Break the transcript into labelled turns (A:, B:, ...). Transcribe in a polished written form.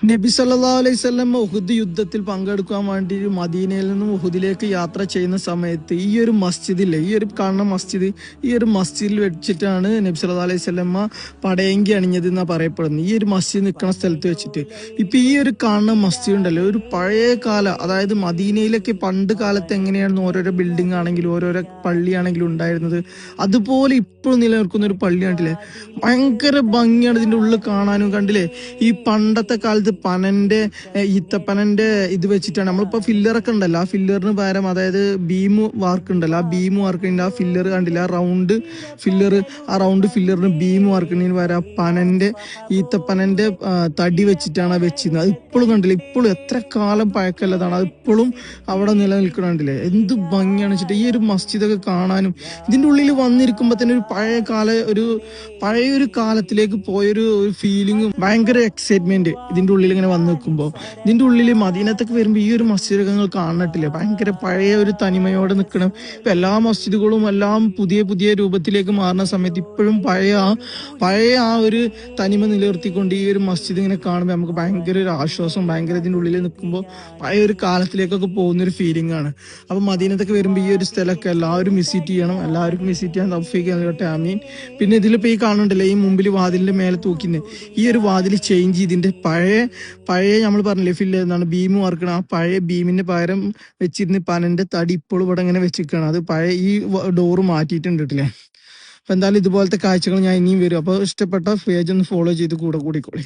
A: നബി സല്ലല്ലാഹു അലൈഹി വസല്ലം ഉഹുദ് യുദ്ധത്തിൽ പങ്കെടുക്കാൻ വേണ്ടി മദീനയിൽ നിന്നും ഉഹുദിലേക്ക് യാത്ര ചെയ്യുന്ന സമയത്ത് ഈ ഒരു മസ്ജിദില്ലേ, ഈ ഒരു കാണുന്ന മസ്ജിദ്, ഈ ഒരു മസ്ജിദിൽ വെച്ചിട്ടാണ് നബി സല്ലല്ലാഹു അലൈഹി വസല്ലം പടയങ്കി അണിഞ്ഞത് എന്നാ പറയപ്പെടുന്നത്. ഈ ഒരു മസ്ജിദ് നിൽക്കുന്ന സ്ഥലത്ത് വെച്ചിട്ട് ഇപ്പൊ ഈ ഒരു കാണുന്ന മസ്ജിദ് ഉണ്ടല്ലോ, ഒരു പഴയ കാല, അതായത് മദീനയിലൊക്കെ പണ്ട് കാലത്ത് എങ്ങനെയായിരുന്നു ഓരോരോ ബിൽഡിംഗ് ആണെങ്കിലും ഓരോരോ പള്ളിയാണെങ്കിലും ഉണ്ടായിരുന്നത്, അതുപോലെ ഇപ്പോഴും നിലനിൽക്കുന്ന ഒരു പള്ളി കണ്ടില്ലേ. ഭയങ്കര ഭംഗിയാണ് ഇതിന്റെ ഉള്ളിൽ കാണാനും. കണ്ടില്ലേ, ഈ പണ്ടത്തെ കാലത്ത് ഈത്തപ്പനന്റെ ഇത് വെച്ചിട്ടാണ് നമ്മളിപ്പോ ഫില്ലറൊക്കെ ഉണ്ടല്ലോ, ആ ഫില്ലറിന് പകരം, അതായത് ബീം വർക്ക് ഉണ്ടല്ലോ, ആ ബീം വർക്കിന്റെ ആ ഫില്ലർ കണ്ടില്ല, ആ റൗണ്ട് ഫില്ലറിന് ബീം വർക്കിന് പകരം ഈത്തപ്പനന്റെ തടി വെച്ചിട്ടാണ് വെച്ചിരുന്നത്. അത് ഇപ്പോഴും കണ്ടില്ല, ഇപ്പോഴും എത്ര കാലം പഴക്കല്ലതാണ്, അത് ഇപ്പോഴും അവിടെ നിലനിൽക്കണില്ലേ. എന്ത് ഭംഗിയാണ് വെച്ചിട്ട് ഈ ഒരു മസ്ജിദൊക്കെ കാണാനും. ഇതിന്റെ ഉള്ളിൽ വന്നിരിക്കുമ്പോ തന്നെ ഒരു പഴയൊരു കാലത്തിലേക്ക് പോയൊരു ഫീലിങ്ങും ഭയങ്കര എക്സൈറ്റ്മെന്റ് ഇതിന്റെ ഉള്ളിൽ ഇങ്ങനെ വന്ന് നിൽക്കുമ്പോൾ. ഇതിന്റെ ഉള്ളിൽ മദീനത്തൊക്കെ വരുമ്പോൾ ഈ ഒരു മസ്ജിദൊക്കെ നിങ്ങൾ കാണട്ടില്ലേ, ഭയങ്കര പഴയ ഒരു തനിമയോടെ നിൽക്കണം. ഇപ്പൊ എല്ലാ മസ്ജിദുകളും എല്ലാം പുതിയ പുതിയ രൂപത്തിലേക്ക് മാറുന്ന സമയത്ത് ഇപ്പോഴും പഴയ ആ ഒരു തനിമ നിലനിർത്തിക്കൊണ്ട് ഈ ഒരു മസ്ജിദ് ഇങ്ങനെ കാണുമ്പോൾ നമുക്ക് ഭയങ്കര ഒരു ആശ്വാസം, ഭയങ്കര ഇതിന്റെ ഉള്ളിൽ നിൽക്കുമ്പോൾ പഴയ ഒരു കാലത്തിലേക്കൊക്കെ പോകുന്ന ഒരു ഫീലിംഗ് ആണ്. അപ്പൊ മദീനത്തൊക്കെ വരുമ്പോൾ ഈ ഒരു സ്ഥലമൊക്കെ എല്ലാവരും വിസിറ്റ് ചെയ്യണം, എല്ലാവർക്കും വിസിറ്റ് ചെയ്യാൻ തൗഫീഖ് നൽകട്ടെ, ആമീൻ. പിന്നെ ഇതിലിപ്പോ ഈ കാണുന്നുണ്ടല്ലോ, ഈ മുമ്പിൽ വാതിലിന്റെ മേലെ തൂക്കിന്ന് ഈ ഒരു വാതിൽ ചേഞ്ച് ചെയ്തിന്റെ പഴയ നമ്മൾ പറഞ്ഞില്ലേ ഫില്ല് എന്നാണ് ബീം വർക്കണം, ആ പഴയ ബീമിന് പകരം വെച്ചിരുന്ന പനന്റെ തടി ഇപ്പോഴും ഇവിടെ ഇങ്ങനെ വെച്ചിരിക്കുകയാണ്. അത് പഴയ ഈ ഡോറ് മാറ്റിയിട്ടുണ്ട് കേട്ടില്ലേ. അപ്പൊ എന്തായാലും ഇതുപോലത്തെ കാഴ്ചകൾ ഞാൻ ഇനിയും വരും. അപ്പൊ ഇഷ്ടപ്പെട്ട പേജ് ഒന്ന് ഫോളോ ചെയ്ത് കൂടെ കൂടിക്കോളി.